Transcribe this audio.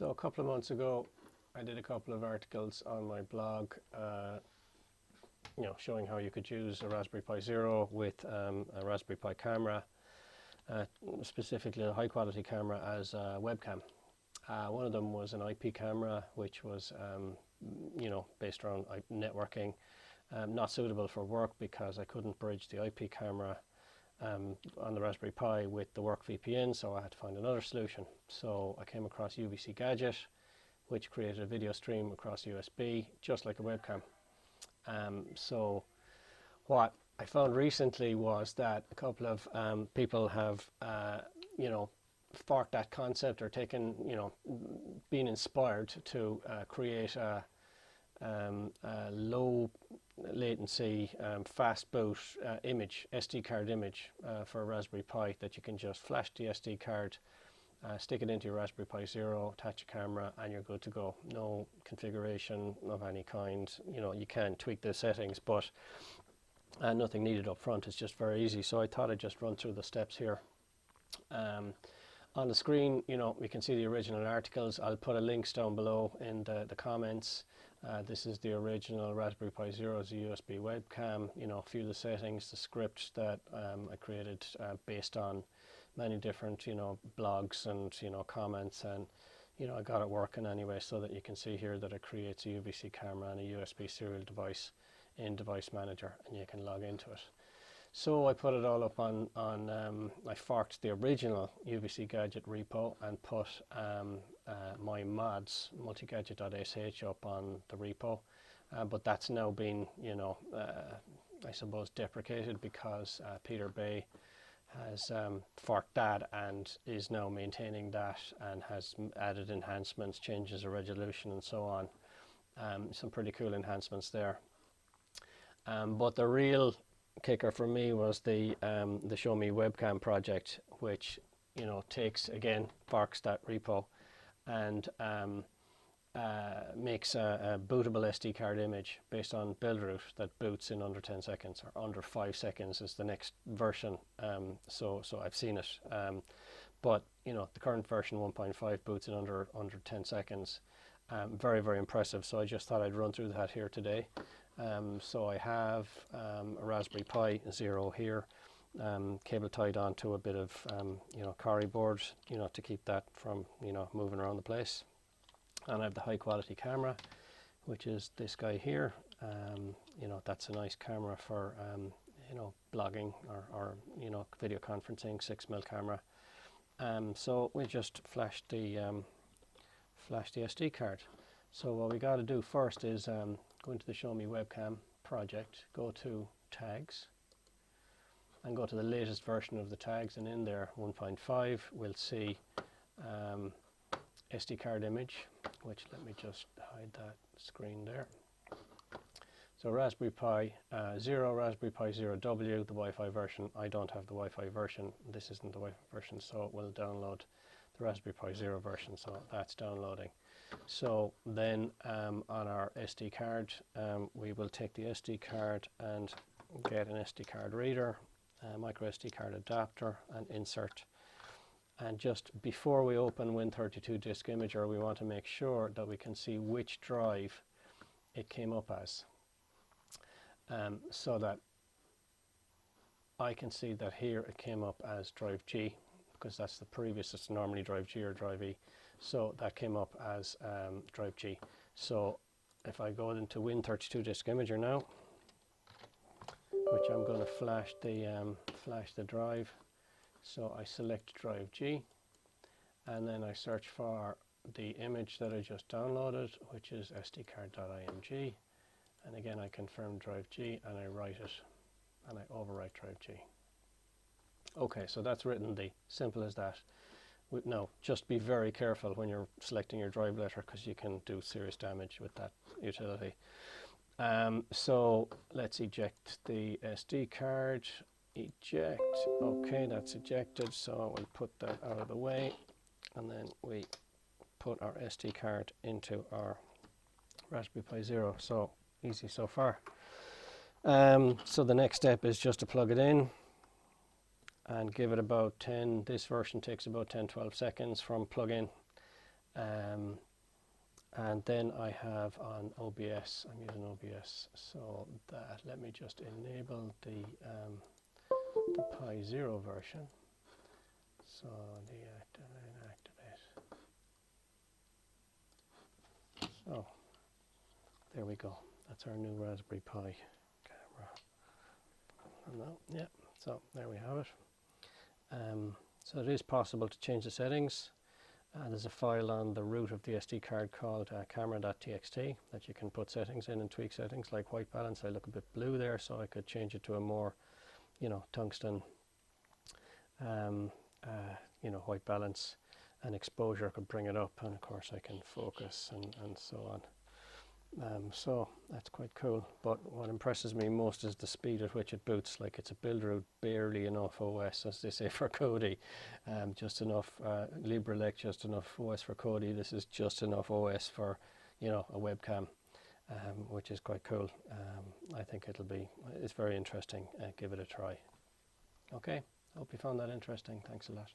So a couple of months ago, I did a couple of articles on my blog, showing how you could use a Raspberry Pi Zero with a Raspberry Pi camera, specifically a high-quality camera as a webcam. One of them was an IP camera, which was, based around networking, not suitable for work because I couldn't bridge the IP camera on the Raspberry Pi with the work VPN, so I had to find another solution. So I came across UVC Gadget, which created a video stream across USB, just like a webcam. So what I found recently was that a couple of people have, forked that concept or taken, been inspired to create a low latency, fast boot image, SD card image for a Raspberry Pi that you can just flash the SD card, stick it into your Raspberry Pi Zero, attach a camera, and you're good to go. No configuration of any kind. You can tweak the settings, but nothing needed up front. It's just very easy. So I thought I'd just run through the steps here. On the screen, we can see the original articles. I'll put a links down below in the comments. This is the original Raspberry Pi Zero as a USB webcam. A few of the settings, the script that I created based on many different, blogs and, comments, and, I got it working anyway, so that you can see here that it creates a UVC camera and a USB serial device in Device Manager, and you can log into it. So I put it all up on I forked the original UVC Gadget repo and put my mods, multigadget.sh, up on the repo. But that's now been, I suppose, deprecated because Peter Bay has forked that and is now maintaining that and has added enhancements, changes of resolution and so on. Some pretty cool enhancements there. But the real kicker for me was the ShowMeWebCam project, which forks that repo and makes a bootable SD card image based on build route that boots in under 10 seconds, or under 5 seconds is the next version. So I've seen it, but the current version 1.5 boots in under 10 seconds. Very, very impressive. So I just thought I'd run through that here today. So I have a Raspberry Pi Zero here, cable tied onto a bit of Cori board, to keep that from moving around the place. And I have the high quality camera, which is this guy here. That's a nice camera for blogging or video conferencing, 6mm camera. So we just flash the SD card. So what we got to do first is go into the ShowMeWebCam project, go to tags, and go to the latest version of the tags, and in there 1.5 we'll see SD card image, which, let me just hide that screen there. So Raspberry Pi Zero, Raspberry Pi Zero W, the Wi-Fi version. I don't have the Wi-Fi version. This isn't the Wi-Fi version, so it will download the Raspberry Pi Zero version, so that's downloading. So then on our SD card, we will take the SD card and get an SD card reader, micro SD card adapter, and insert. And just before we open Win32 Disk Imager, we want to make sure that we can see which drive it came up as, so that I can see that here it came up as drive G, because that's the previous. It's normally drive G or drive E. So that came up as drive G. So if I go into Win32 Disk Imager now, which I'm going to flash the drive. So I select drive G, and then I search for the image that I just downloaded, which is sdcard.img. And again, I confirm drive G, and I write it, and I overwrite drive G. Okay, so that's written. The simple as that. Now, just be very careful when you're selecting your drive letter, because you can do serious damage with that utility. So let's eject the SD card. Eject. Okay, that's ejected, so we'll put that out of the way, and then we put our SD card into our Raspberry Pi Zero. So easy so far. So the next step is just to plug it in and give it about 10, this version takes about 10-12 seconds from plug in, And then I have on OBS, I'm using OBS, so that let me just enable the Pi Zero version. So deactivate, activate. So there we go. That's our new Raspberry Pi camera. No, yeah. So there we have it. So it is possible to change the settings. There's a file on the root of the SD card called camera.txt that you can put settings in and tweak settings like white balance. I look a bit blue there, so I could change it to a more, tungsten, white balance, and exposure. I could bring it up, and of course I can focus and so on. So that's quite cool, but what impresses me most is the speed at which it boots. Like, it's a build route barely enough OS, as they say, for Kodi, just enough LibreLec, just enough OS for Kodi. This is just enough OS for, a webcam, which is quite cool. I think it's very interesting. Give it a try. Okay, hope you found that interesting. Thanks a lot.